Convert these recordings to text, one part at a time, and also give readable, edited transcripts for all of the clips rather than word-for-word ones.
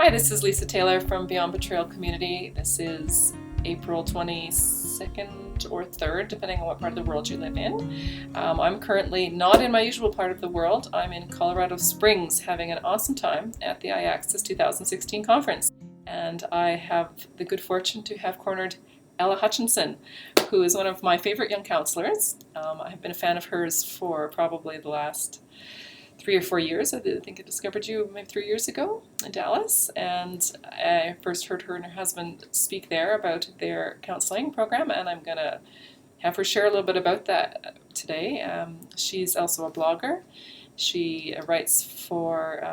Hi, this is Lisa Taylor from Beyond Betrayal Community. This is April 22nd or 3rd, depending on what part of the world you live in. I'm currently not in my usual part of the world. I'm in Colorado Springs having an awesome time at the IACSAS 2016 conference. And I have the good fortune to have cornered Ella Hutchinson, who is one of my favorite young counselors. I've been a fan of hers for probably the last 3 or 4 years. I think I discovered you maybe 3 years ago in Dallas, and I first heard her and her husband speak there about their counseling program, and I'm going to have her share a little bit about that today. She's also a blogger. She writes for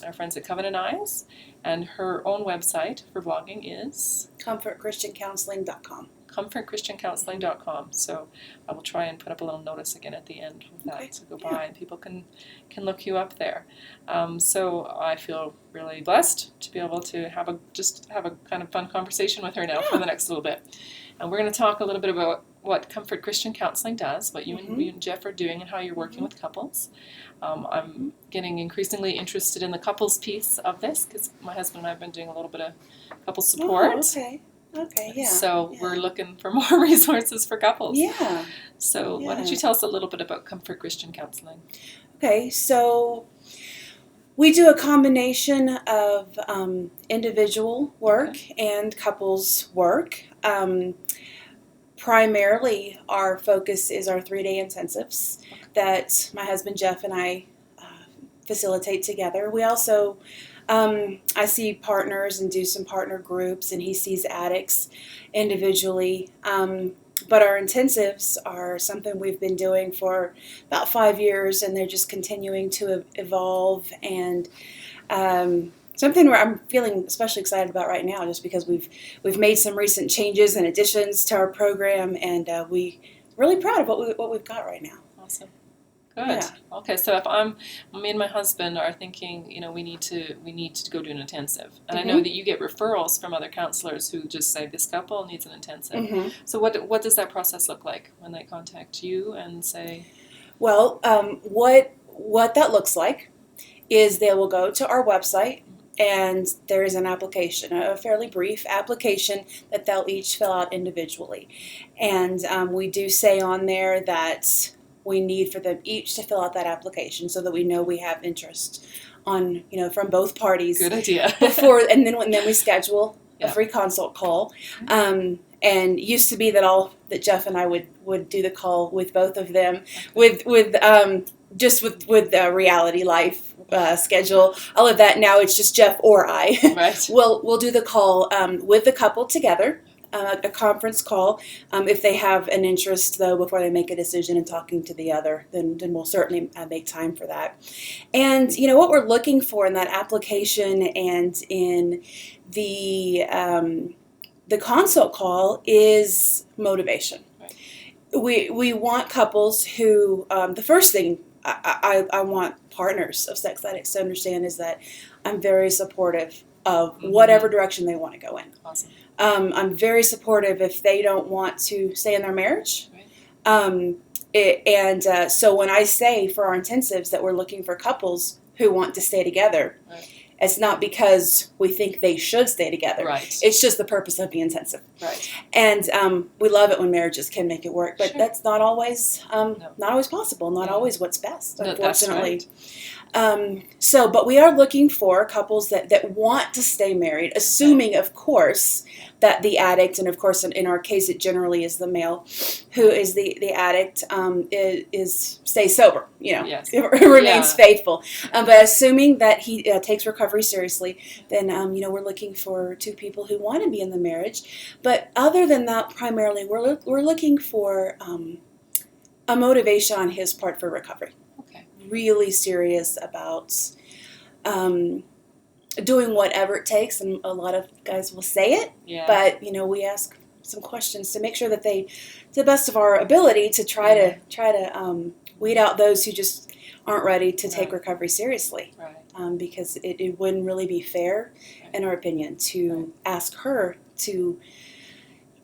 our friends at Covenant Eyes, and her own website for blogging is comfortchristiancounseling.com. comfortchristiancounseling.com. So I will try and put up a little notice again at the end of that to go by, and people can look you up there. So I feel really blessed to be able to have a kind of fun conversation with her now for the next little bit. And we're going to talk a little bit about what Comfort Christian Counseling does, what you and Jeff are doing, and how you're working with couples. I'm getting increasingly interested in the couples piece of this because my husband and I have been doing a little bit of couple support. Okay, yeah. So we're looking for more resources for couples. Yeah. So why don't you tell us a little bit about Comfort Christian Counseling? Okay, so we do a combination of individual work and couples work. Primarily, our focus is our 3-day intensives that my husband Jeff and I facilitate together. We also I see partners and do some partner groups, and he sees addicts individually. But our intensives are something we've been doing for about 5 years, and they're just continuing to evolve, and something where I'm feeling especially excited about right now, just because we've made some recent changes and additions to our program, and we're really proud of what we've got right now. Awesome. Good. Yeah. Okay, so if me and my husband are thinking, we need to go do an intensive, and I know that you get referrals from other counselors who just say this couple needs an intensive. So what does that process look like when they contact you and say? Well, what that looks like is they will go to our website, and there is an application, a fairly brief application that they'll each fill out individually, and we do say on there that we need for them each to fill out that application so that we know we have interest on, from both parties. Good idea. and then we schedule a free consult call. And it used to be that Jeff and I would do the call with both of them with reality life schedule, all of that. Now it's just Jeff or I. Right. We'll do the call with the couple together. A conference call. If they have an interest, though, before they make a decision in talking to the other, then we'll certainly make time for that. And, what we're looking for in that application and in the consult call is motivation. Right. We want couples who, the first thing I want partners of sex addicts to understand is that I'm very supportive of whatever direction they want to go in. Awesome. I'm very supportive if they don't want to stay in their marriage. Right. So when I say for our intensives that we're looking for couples who want to stay together, it's not because we think they should stay together. Right. It's just the purpose of the intensive. Right. And we love it when marriages can make it work, but that's not always not always possible, not always what's best, unfortunately. That's right. But we are looking for couples that want to stay married, assuming, of course, that the addict, and of course in our case it generally is the male who is the addict, stays sober, remains faithful. But assuming that he takes recovery seriously, then we're looking for 2 people who want to be in the marriage. But other than that, primarily we're looking for a motivation on his part for recovery. Really serious about doing whatever it takes, and a lot of guys will say it, but we ask some questions to make sure that they, to the best of our ability, to try to weed out those who just aren't ready to take recovery seriously, because it wouldn't really be fair, in our opinion, to ask her to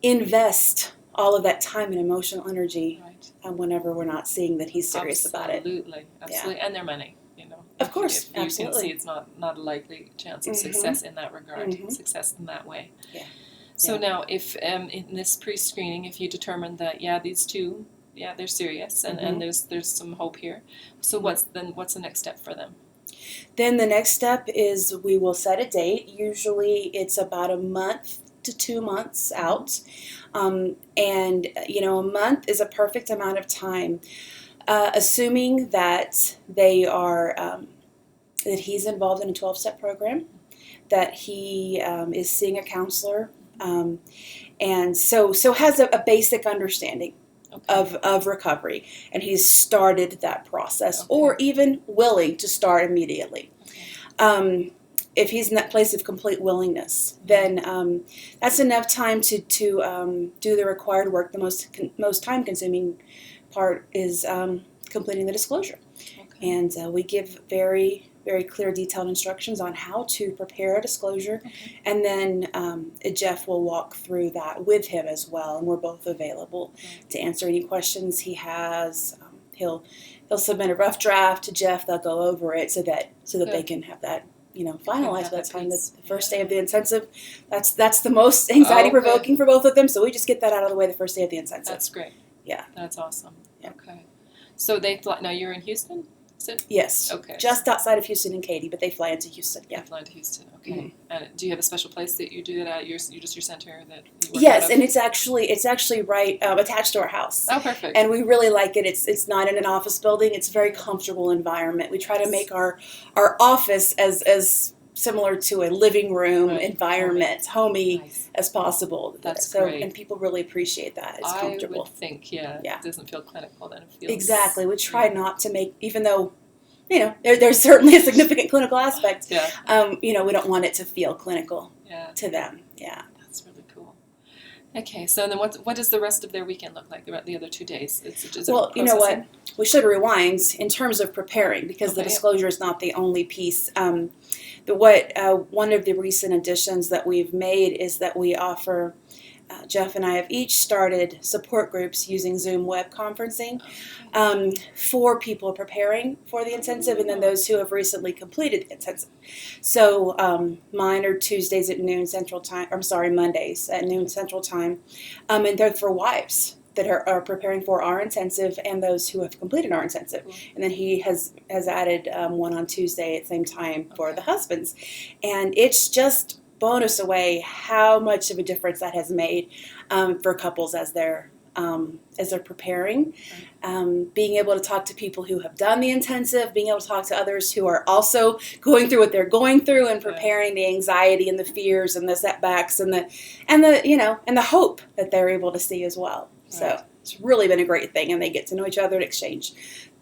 invest all of that time and emotional energy whenever we're not seeing that he's serious about it. Absolutely. And their money, Of course, if you absolutely. can see it's not a likely chance of success in that regard, success in that way. Yeah. So Yeah. now, if in this pre-screening, if you determine that these two, they're serious and there's some hope here, so what's the next step for them? Then the next step is we will set a date. Usually it's about a month to 2 months out. And, a month is a perfect amount of time, assuming that they are, that he's involved in a 12-step program, that he is seeing a counselor, and so has a basic understanding of recovery, and he's started that process, or even willing to start immediately. If he's in that place of complete willingness, then that's enough time to do the required work. The most time-consuming part is completing the disclosure, and we give very, very clear, detailed instructions on how to prepare a disclosure, and then Jeff will walk through that with him as well, and we're both available to answer any questions he has. He'll submit a rough draft to Jeff. They'll go over it so that they can have that finalized by the time the first day of the intensive. That's the most anxiety provoking for both of them. So we just get that out of the way the first day of the intensive. That's great. Yeah, that's awesome. Yeah. Okay, so they fly. Now you're in Houston. Is it? Yes. Okay. Just outside of Houston and Katy, but they fly into Houston. Yeah. They fly into Houston. Okay. And do you have a special place that you do that at? Your center that you work Yes, out of? and it's actually right attached to our house. Oh, perfect. And we really like it. It's not in an office building. It's a very comfortable environment. We try to make our office as similar to a living room environment, homey as possible. That's great. And people really appreciate that. It's comfortable. I would think, it doesn't feel clinical, then it feels... Exactly. We try not to make, even though, there's certainly a significant clinical aspect, we don't want it to feel clinical to them. Yeah. That's really cool. Okay, so then what does the rest of their weekend look like, the other 2 days? Well, you know what? We should rewind in terms of preparing, because the disclosure is not the only piece. One of the recent additions that we've made is that we offer, Jeff and I have each started support groups using Zoom web conferencing for people preparing for the intensive, and then those who have recently completed the intensive. So mine are Tuesdays at noon Central Time. Mondays at noon Central Time, and they're for wives that are preparing for our intensive and those who have completed our intensive. And then he has added one on Tuesday at the same time for the husbands. And it's just blown us away how much of a difference that has made for couples as they're preparing. Being able to talk to people who have done the intensive, being able to talk to others who are also going through what they're going through and preparing, the anxiety and the fears and the setbacks and the hope that they're able to see as well. So it's really been a great thing, and they get to know each other and exchange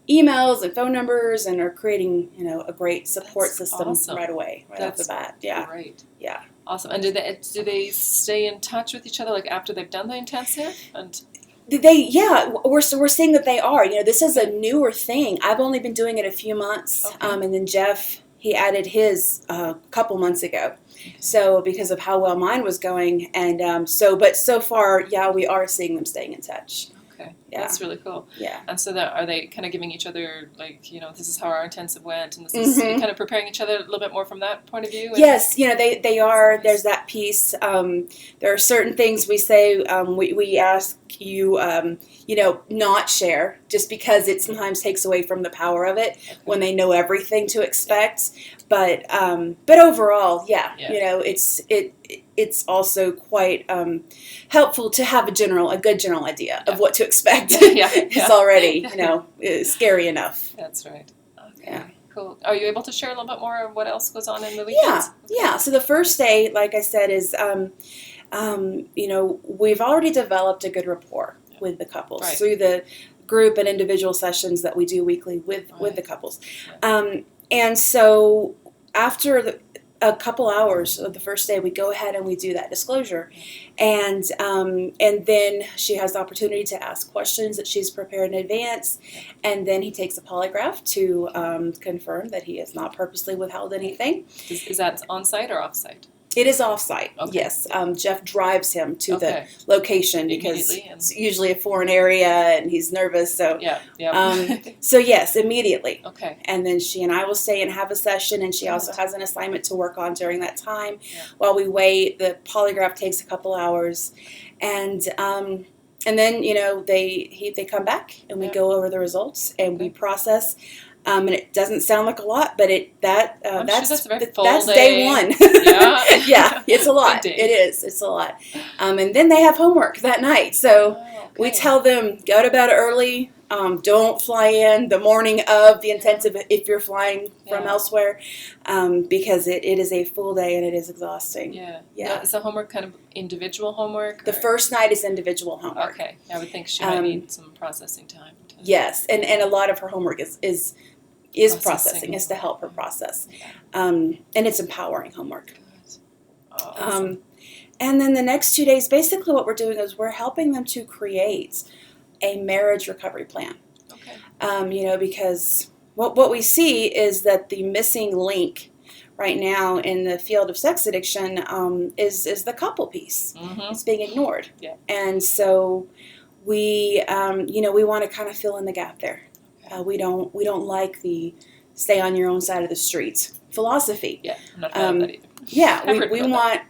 emails and phone numbers, and are creating a great support system right away, off the bat. Yeah, great. Yeah, awesome. And do they stay in touch with each other after they've done the intensive? And we're seeing that they are. This is a newer thing. I've only been doing it a few months, and then Jeff, he added his a couple months ago. So because of how well mine was going, and but so far, we are seeing them staying in touch. Okay, that's really cool. Yeah. And so are they kind of giving each other, this is how our intensive went, and this is kind of preparing each other a little bit more from that point of view? Yes, they are. There's that piece. There are certain things we say, we ask you, not share, just because it sometimes takes away from the power of it when they know everything to expect. But overall, it's also quite helpful to have a good general idea of what to expect. It's already scary enough. That's right. Okay. Yeah. Cool. Are you able to share a little bit more of what else goes on in the weekends? Yeah. So the first day, like I said, is we've already developed a good rapport with the couples through the group and individual sessions that we do weekly with the couples. And so after a couple hours of the first day, we go ahead and we do that disclosure. And then she has the opportunity to ask questions that she's prepared in advance. And then he takes a polygraph to confirm that he has not purposely withheld anything. Is that on-site or off-site? It is off-site, Okay. yes. Jeff drives him to Okay. the location because Immediately, and- it's usually a foreign area and he's nervous. So, Yeah. so yes, immediately. Okay. And then she and I will stay and have a session, and she Good. also has an assignment to work on during that time. Yeah. While we wait, the polygraph takes a couple hours, and then they come back and we Yeah. go over the results and we Okay. process. And it doesn't sound like a lot, but I'm sure that's a very full that's day. day one. Yeah. Yeah, it's a lot. Good day. It is. It's a lot. And then they have homework that night. So Oh, we okay. tell them, go to bed early. Don't fly in the morning of the intensive if you're flying from Yeah. elsewhere, because it is a full day and it is exhausting. Yeah. Yeah. Now, is the homework kind of individual homework? The or- first night is individual homework. Okay. I would think she might Um, need some processing time. Yes, and a lot of her homework is Processing. processing, is to help her process. Yeah. And it's empowering homework. Good. Oh, awesome. And then the next 2 days, basically what we're doing is we're helping them to create a marriage recovery plan. Okay. Because what we see is that the missing link right now in the field of sex addiction is the couple piece. Mm-hmm. It's being ignored. Yeah. And so we want to kind of fill in the gap there. We don't like the stay on your own side of the street philosophy. Yeah. I'm not a fan of that either. Yeah, I've heard we about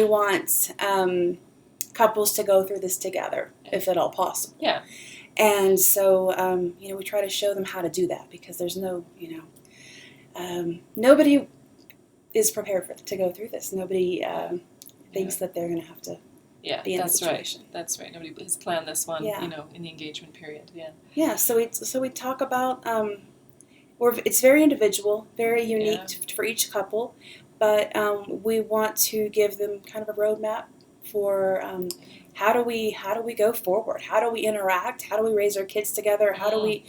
want couples to go through this together, if at all possible. Yeah. And so we try to show them how to do that, because there's nobody is prepared to go through this. Nobody thinks that they're going to have to. Yeah, be in that's the right. situation. That's right. Nobody has planned this one, Yeah. in the engagement period. Yeah. Yeah, so we talk about it's very individual, very unique for each couple, but we want to give them kind of a roadmap for how do we go forward? How do we interact? How do we raise our kids together? How do we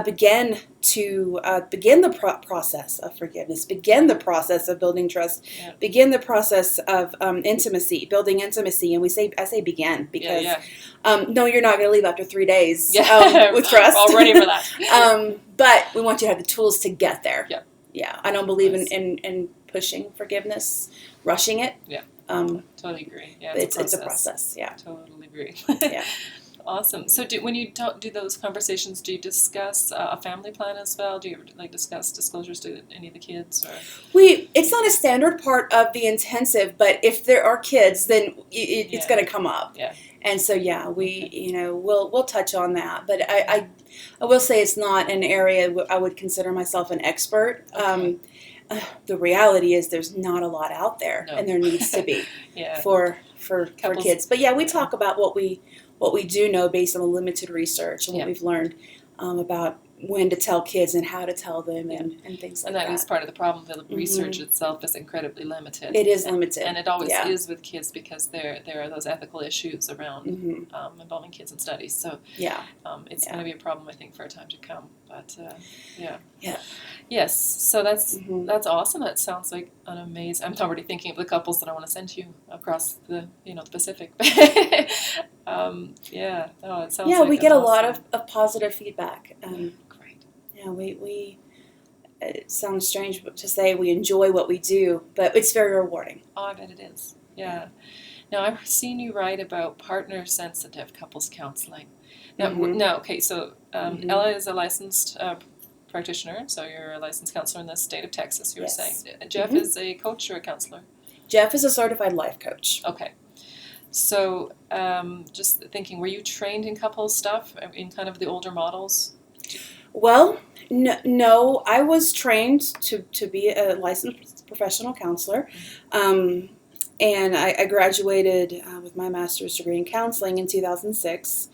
begin the process of forgiveness, begin the process of building trust, begin the process of building intimacy? And I say begin because no, you're not going to leave after 3 days with trust. We're all ready for that. But we want you to have the tools to get there. Yeah. Yeah. I don't believe in pushing forgiveness, rushing it. Yeah. Totally agree. Yeah, It's a process. Yeah. Totally agree. Yeah. Awesome. So when you do those conversations, do you discuss a family plan as well? Do you discuss disclosures to any of the kids? Or? It's not a standard part of the intensive, but if there are kids, then it's going to come up. Yeah. And so we'll touch on that. But I will say it's not an area I would consider myself an expert. Okay. The reality is there's not a lot out there, and there needs to be for kids. But we talk about what we do know based on the limited research and what we've learned about when to tell kids and how to tell them and things like that. And that is part of the problem. The research itself is incredibly limited. It is limited. And it always is with kids, because there are those ethical issues around involving kids in studies. So it's going to be a problem, I think, for a time to come. But yes, so that's awesome. That sounds like an amazing. I'm already thinking of the couples that I want to send you across the the Pacific. It sounds like we get a awesome. lot of positive feedback. Great. Yeah, we it sounds strange to say we enjoy what we do, but it's very rewarding. Oh, I bet it is. Yeah. Now, I've seen you write about partner-sensitive couples counseling. Now, okay, so Ella is a licensed practitioner, so you're a licensed counselor in the state of Texas, you were saying. Jeff is a coach or a counselor? Jeff is a certified life coach. Okay. So just thinking, were you trained in couples stuff, in kind of the older models? Well, no, I was trained to be a licensed professional counselor, and I graduated with my master's degree in counseling in 2006,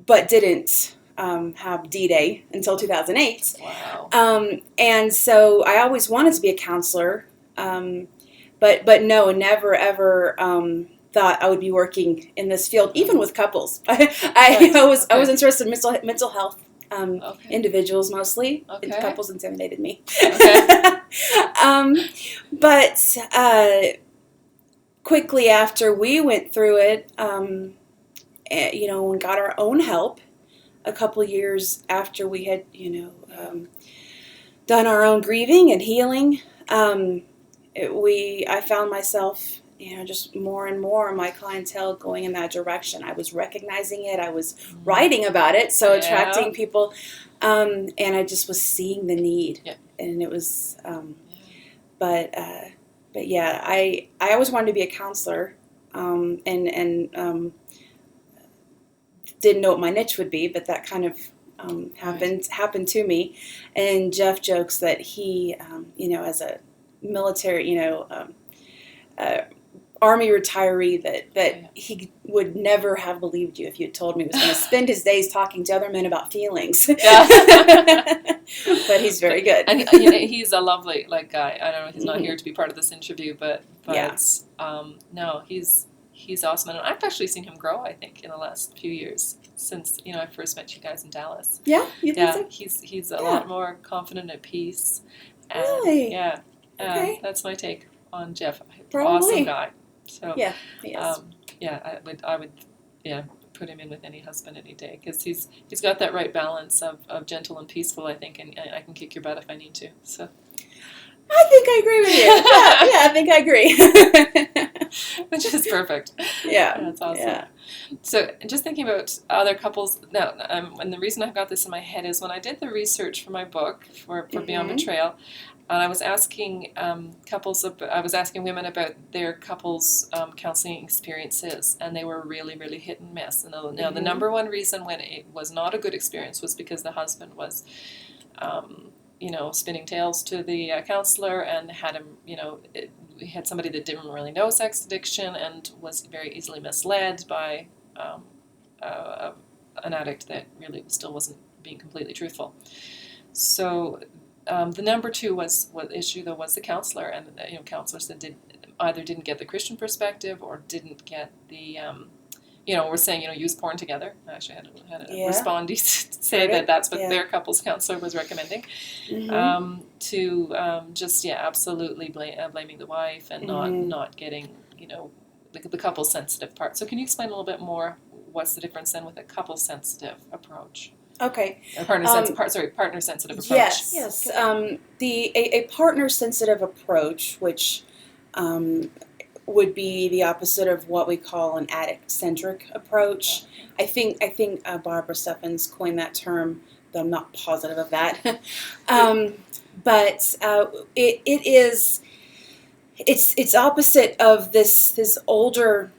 but didn't have D-Day until 2008. Wow. And so I always wanted to be a counselor, but no, never ever thought I would be working in this field, even with couples. I was interested in mental health, individuals mostly. Okay. Couples intimidated me. Okay. But quickly after we went through it, and got our own help, a couple of years after we had, done our own grieving and healing, I found myself, just more and more my clientele going in that direction. I was recognizing it. I was writing about it, so attracting people, and I just was seeing the need, and it was. But yeah, I always wanted to be a counselor, and didn't know what my niche would be, but that kind of happened to me. And Jeff jokes that he, as a military, Army retiree, that he would never have believed you if you had told me he was going to spend his days talking to other men about feelings. Yeah. But he's very good. And he's a lovely guy. I don't know, he's not here to be part of this interview, but no, he's awesome. And I've actually seen him grow, I think, in the last few years since, I first met you guys in Dallas. Yeah, you think so? He's a lot more confident, at peace. And, really? Yeah. Okay. That's my take on Jeff. Probably. Awesome guy. So yeah, he is. I would put him in with any husband any day, because he's got that right balance of gentle and peaceful, I think, and I can kick your butt if I need to. So I think I agree with you. Yeah, I think I agree. Which is perfect. Yeah, that's awesome. Yeah. So just thinking about other couples now, and the reason I've got this in my head is when I did the research for my book for Beyond Betrayal. And I was asking women about their couples counseling experiences, and they were really, really hit and miss. And now the number one reason when it was not a good experience was because the husband was, spinning tales to the counselor, and had him, we had somebody that didn't really know sex addiction and was very easily misled by an addict that really still wasn't being completely truthful. So. The number two issue was the counselor, and counselors that either didn't get the Christian perspective or didn't get the we're saying use porn together. I actually had a respondee say that's what their couples counselor was recommending, to just absolutely blaming the wife and not getting the couple sensitive part. So can you explain a little bit more what's the difference then with a couple sensitive approach? Okay. A partner sensitive approach. Yes. A partner sensitive approach, which would be the opposite of what we call an addict-centric approach. I think Barbara Steffens coined that term, though I'm not positive of that. But it's opposite of this older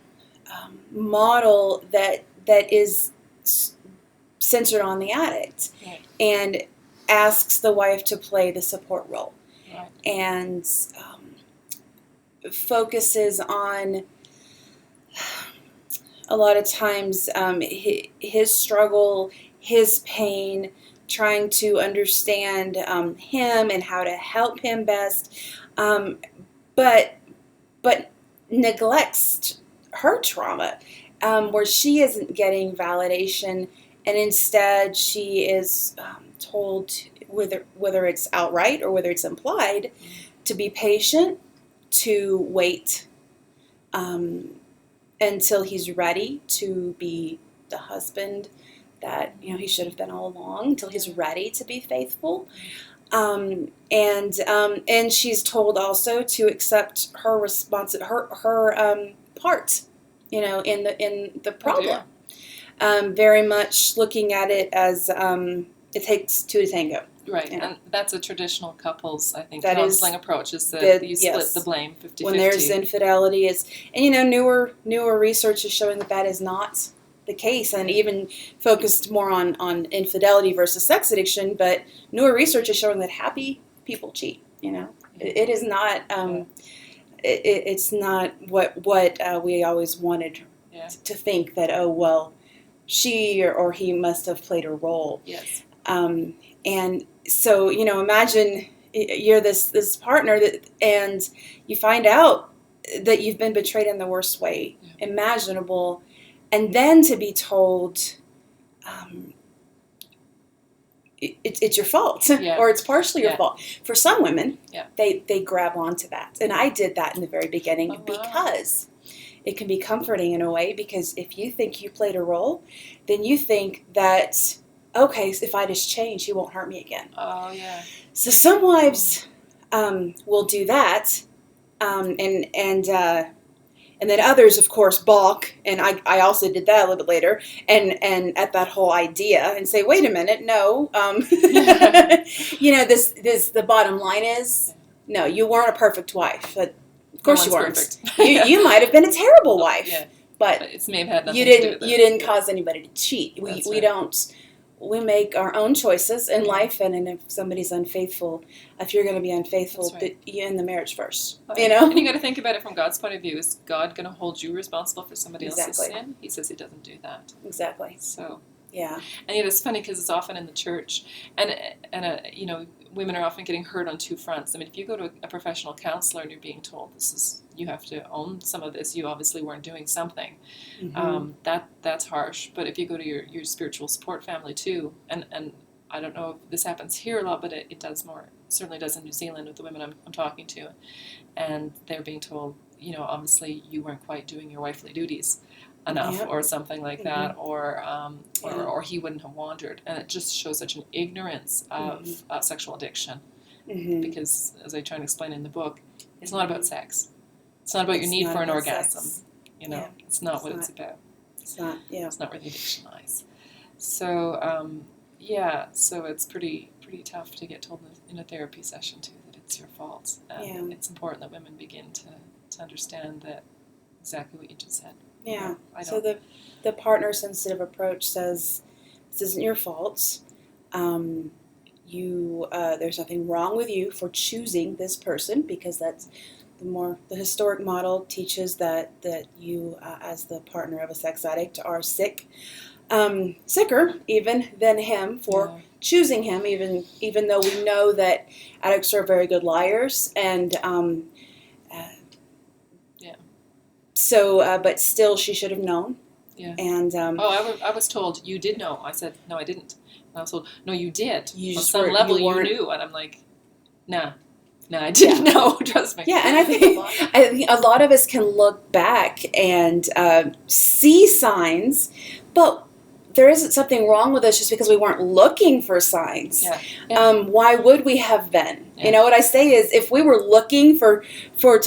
model that is centered on the addict, and asks the wife to play the support role, and focuses on a lot of times his struggle, his pain, trying to understand him and how to help him best, but neglects her trauma, where she isn't getting validation. And instead, she is told, whether it's outright or whether it's implied, to be patient, to wait until he's ready to be the husband that he should have been all along, until he's ready to be faithful. And she's told also to accept her her part, in the problem. Very much looking at it as it takes two to tango. Right, and that's a traditional couples, I think, counseling approach, is that you split the blame 50-50. When there's infidelity, and newer research is showing that is not the case, and even focused more on infidelity versus sex addiction, but newer research is showing that happy people cheat, It is not, it's not what we always wanted to think, that, she or he must have played a role. Yes. And so, imagine you're this partner and you find out that you've been betrayed in the worst way imaginable, and then to be told it's your fault, or it's partially your fault. For some women, they grab onto that. And I did that in the very beginning because it can be comforting in a way, because if you think you played a role, then you think that, okay, if I just change, he won't hurt me again. Oh, yeah. So some wives will do that, and then others, of course, balk, and I also did that a little bit later, and at that whole idea, and say, wait a minute, no, the bottom line is, no, you weren't a perfect wife, but of course you weren't. Perfect. You might have been a terrible wife, but it may have had nothing you to do with it. You didn't cause anybody to cheat. That's We right. don't. We make our own choices in life, and if somebody's unfaithful, if you're going to be unfaithful, That's right. you're in the marriage first. Right. You know, and you got to think about it from God's point of view. Is God going to hold you responsible for somebody else's sin? He says He doesn't do that. Exactly. So yeah, and yet it's funny because it's often in the church, and women are often getting hurt on two fronts. I mean, if you go to a professional counselor and you're being told you have to own some of this, you obviously weren't doing something. mm-hmm. That's harsh. But if you go to your spiritual support family too, and I don't know if this happens here a lot, but it does certainly does in New Zealand with the women I'm talking to, and they're being told, obviously you weren't quite doing your wifely duties enough, or something like that, or he wouldn't have wandered, and it just shows such an ignorance of sexual addiction, because as I try to explain in the book, it's not about sex. It's not about your need for an orgasm. Sex. It's not what it's about. It's not. Yeah. It's not where the addiction lies. So so it's pretty tough to get told in a therapy session too that it's your fault. It's important that women begin to understand that exactly what you just said. Yeah. So the partner-sensitive approach says this isn't your fault. There's nothing wrong with you for choosing this person, because that's the historic model teaches that you as the partner of a sex addict are sicker even than him for choosing him, even though we know that addicts are very good liars, and so but still she should have known. Yeah. And I was told you did know. I said no, I didn't. And I was told no, you did. You on just some level you knew, and I'm like, nah, I didn't know. Trust me. Yeah, and I think a lot of us can look back and see signs, but there isn't something wrong with us just because we weren't looking for signs. Yeah. Why would we have been? Yeah. What I say is, if we were looking to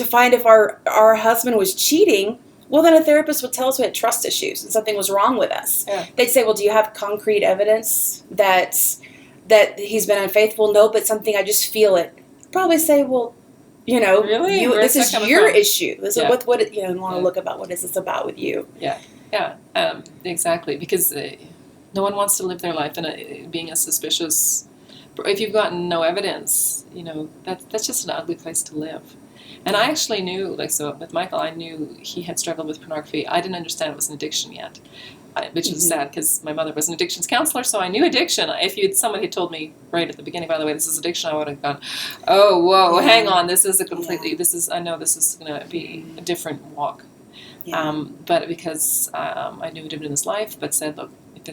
find if our husband was cheating, well, then a therapist would tell us we had trust issues and something was wrong with us. Yeah. They'd say, well, do you have concrete evidence that he's been unfaithful? No, but something, I just feel it. Probably say, well, really? This is your issue. This is what want to look about what is this about with you? Yeah. Exactly, because no one wants to live their life in being a suspicious. If you've gotten no evidence, that's just an ugly place to live. And I actually knew, with Michael, I knew he had struggled with pornography. I didn't understand it was an addiction yet, which is sad because my mother was an addictions counselor, so I knew addiction. If somebody had told me right at the beginning, by the way, this is addiction, I would have gone, oh, whoa, hang on, this is I know this is going to be a different walk. Yeah. But because I knew he'd been in his life, but said, look, if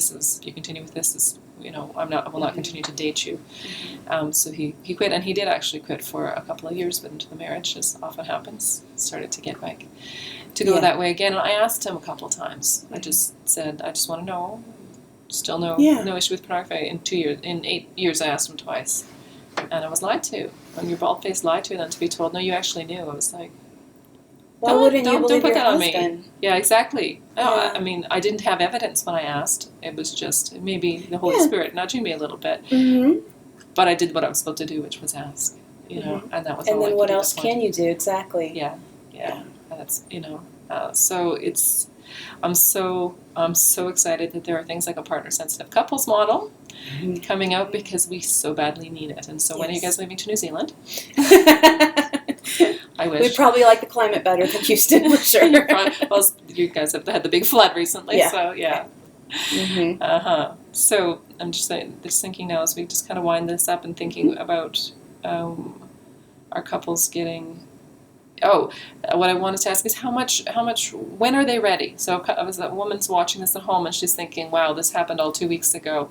you continue with this, I will not continue to date you. So he quit, and he did actually quit for a couple of years, but into the marriage, as often happens, started to get back to go that way again. And I asked him a couple of times. I just said, I just want to know. Still no issue with pornography. In 8 years, I asked him twice, and I was lied to. When you're bald-faced lied to, and then to be told, no, you actually knew. I was like, why wouldn't you believe your husband? On me. Yeah, exactly. No, I mean, I didn't have evidence when I asked. It was just maybe the Holy Spirit nudging me a little bit. Mm-hmm. But I did what I was supposed to do, which was ask. And that was. And then what else can you do? Exactly. Yeah. That's so it's. I'm so excited that there are things like a partner-sensitive couples model coming out, because we so badly need it. And so when are you guys moving to New Zealand? I wish. We'd probably like the climate better than Houston, for sure. You guys have had the big flood recently, so yeah. Mm-hmm. So I'm just thinking now, as we just kind of wind this up and thinking about our couples getting. What I wanted to ask is how much, when are they ready? So as a woman's watching this at home and she's thinking, wow, this happened all 2 weeks ago.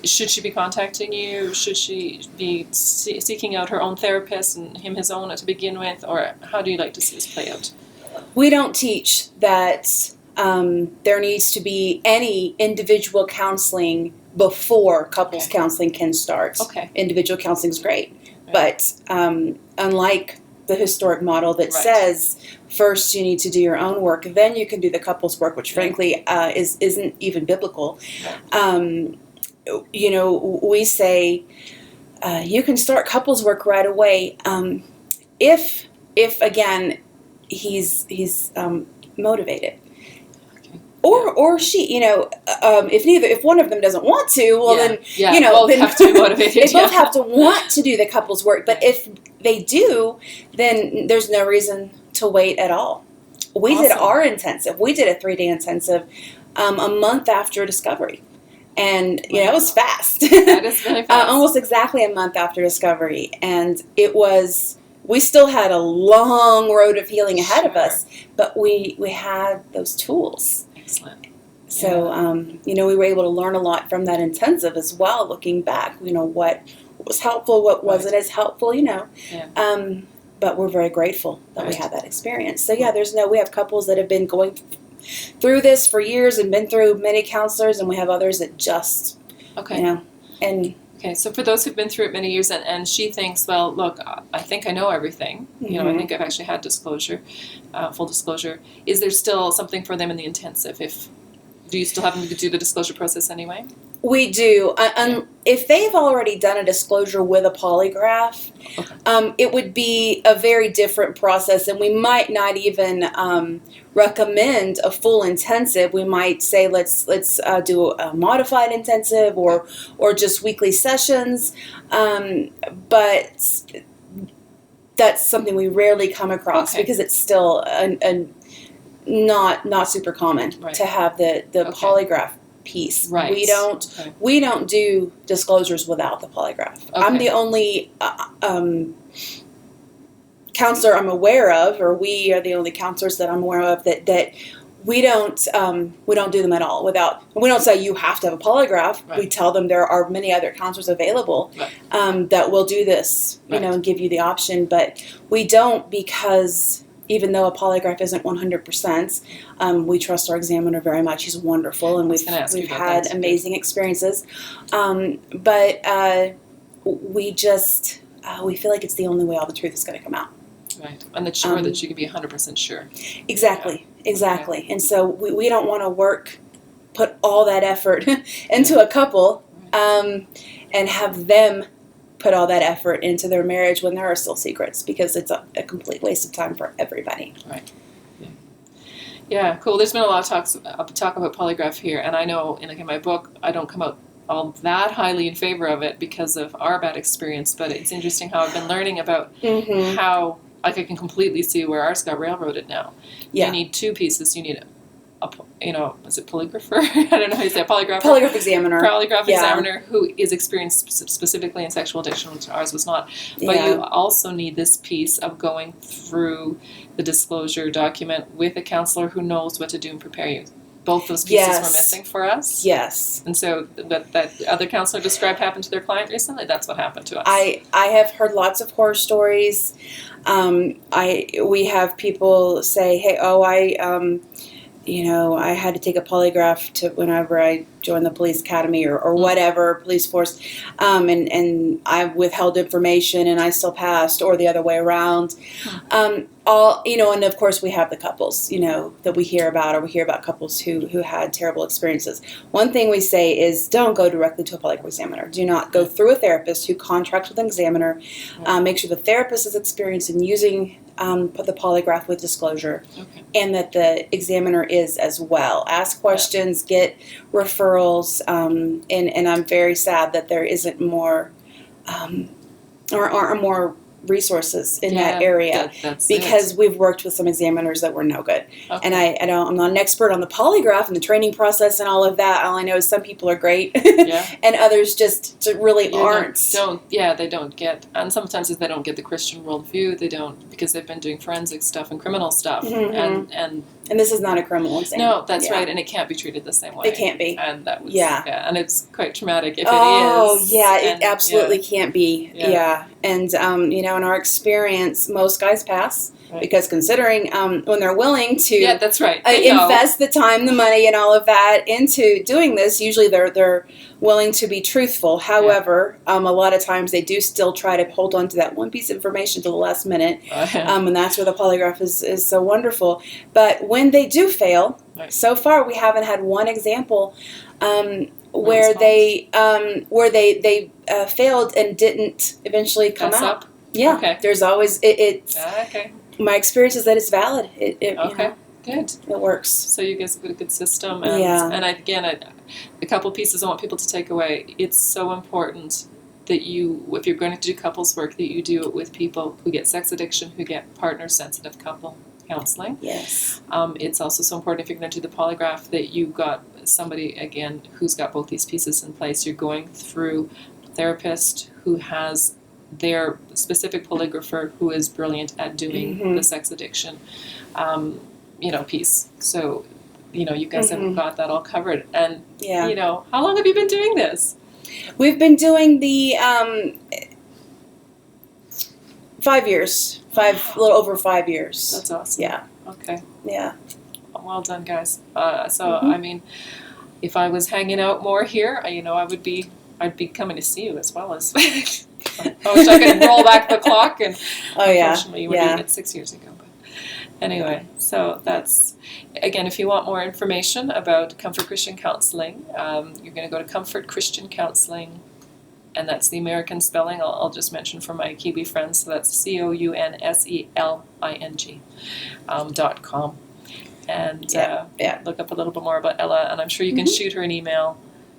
Should she be contacting you? Should she be seeking out her own therapist and him his own to begin with? Or how do you like to see this play out? We don't teach that there needs to be any individual counseling before couples counseling can start. Okay. Individual counseling is great. But unlike the historic model that says first you need to do your own work, then you can do the couples work, which frankly isn't even biblical. We say you can start couples work right away if again he's motivated. Or she, if one of them doesn't want to, well then, both have to be motivated. They both have to want to do the couples work. But if they do, then there's no reason to wait at all. We did our intensive. We did a 3-day intensive a month after discovery. And, it was fast. That is really fast. Almost exactly a month after discovery. And we still had a long road of healing ahead of us, but we had those tools. Excellent. So, we were able to learn a lot from that intensive as well, looking back, what was helpful, what wasn't as helpful, but we're very grateful that we had that experience. So, we have couples that have been going through this for years and been through many counselors, and we have others that just, Okay, so for those who've been through it many years, and she thinks, well, look, I think I know everything. I think I've actually had disclosure, full disclosure. Is there still something for them in the intensive? Do you still have them to do the disclosure process anyway? We do. If they've already done a disclosure with a polygraph, it would be a very different process, and we might not even recommend a full intensive. We might say let's do a modified intensive or just weekly sessions, but that's something we rarely come across because it's still not super common to have the polygraph piece. Right. We don't do disclosures without the polygraph. I'm the only counselor I'm aware of, or we are the only counselors that I'm aware of that we don't do them at all without. We don't say you have to have a polygraph. We tell them there are many other counselors available that will do this, and give you the option. But we don't, because even though a polygraph isn't 100%, we trust our examiner very much. He's wonderful, and we've had amazing experiences. But we just we feel like it's the only way all the truth is going to come out. Right, and that you can be 100% sure. Exactly. And so we don't want to put all that effort into a couple, and have them put all that effort into their marriage when there are still secrets, because it's a complete waste of time for everybody. Right. Yeah, cool. There's been a lot of talk about polygraph here, and I know in my book I don't come out all that highly in favor of it because of our bad experience, but it's interesting how I've been learning about how I can completely see where ours got railroaded now. Yeah. You need two pieces. You need is it polygrapher? I don't know how you say it. Polygraph examiner who is experienced specifically in sexual addiction, which ours was not. But you also need this piece of going through the disclosure document with a counselor who knows what to do and prepare you. Both those pieces were missing for us. Yes. And so that other counselor described happened to their client recently. That's what happened to us. I have heard lots of horror stories. We have people say, "Hey, I had to take a polygraph whenever I joined the police academy or whatever, police force, and I withheld information and I still passed," or the other way around. And of course we have the couples, that we hear about, or we hear about couples who had terrible experiences. One thing we say is don't go directly to a polygraph examiner. Do not go through a therapist who contracts with an examiner. Make sure the therapist is experienced in using the polygraph with disclosure, and that the examiner is as well. Ask questions, get referrals, and I'm very sad that there isn't more or aren't more resources in that area, because we've worked with some examiners that were no good. And I'm not an expert on the polygraph and the training process and all of that. All I know is some people are great and others just really aren't. They don't get, and sometimes they don't get the Christian worldview. They don't, because they've been doing forensic stuff and criminal stuff, and this is not a criminal exam. No, that's right, and it can't be treated the same way. It can't be. And that was, and it's quite traumatic if it is. Oh, yeah, it absolutely can't be. Yeah. And, in our experience, most guys pass. Right. Because considering when they're willing to Yeah, that's right. They know. invest the time, the money, and all of that into doing this, usually they're willing to be truthful. However, a lot of times they do still try to hold on to that one piece of information to the last minute, and that's where the polygraph is so wonderful. But when they do fail, Right. so far we haven't had one example where they failed and didn't eventually come Mess out. up? Yeah, Okay. there's always it's. Okay. My experience is that it's valid. Okay. Good. It works. So you guys have got a good system, and a couple pieces I want people to take away. It's so important that if you're going to do couples work, that you do it with people who get sex addiction, who get partner-sensitive couple counseling. Yes. It's also so important if you're going to do the polygraph that you've got somebody, again, who's got both these pieces in place. You're going through a therapist who has their specific polygrapher who is brilliant at doing the sex addiction, piece. So, you guys have got that all covered. And, how long have you been doing this? We've been doing the 5 years. A little over 5 years. That's awesome. Yeah. Okay. Yeah. Well done, guys. I mean, if I was hanging out more here, I'd be coming to see you as well as. I wish I could roll back the clock, and unfortunately you were doing it 6 years ago. But anyway, so that's, again, if you want more information about Comfort Christian Counseling, you're going to go to Comfort Christian Counseling, and that's the American spelling. I'll just mention for my Kiwi friends. So that's COUNSELING.com. And look up a little bit more about Ella, and I'm sure you can shoot her an email.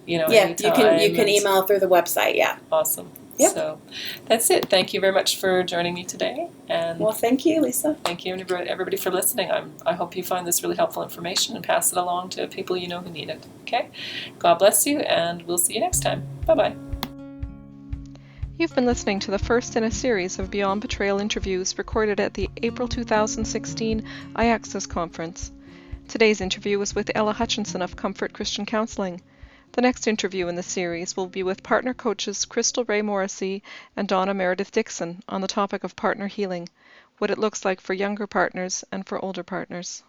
Anytime. You can email through the website. Yeah. Awesome. Yep. So that's it. Thank you very much for joining me today. And well, thank you, Lisa. Thank you, everybody, for listening. I hope you find this really helpful information and pass it along to people you know who need it. Okay? God bless you, and we'll see you next time. Bye-bye. You've been listening to the first in a series of Beyond Betrayal interviews recorded at the April 2016 IACSAS conference. Today's interview was with Ella Hutchinson of Comfort Christian Counseling. The next interview in the series will be with partner coaches Crystal Ray Morrissey and Donna Meredith Dixon on the topic of partner healing, what it looks like for younger partners and for older partners.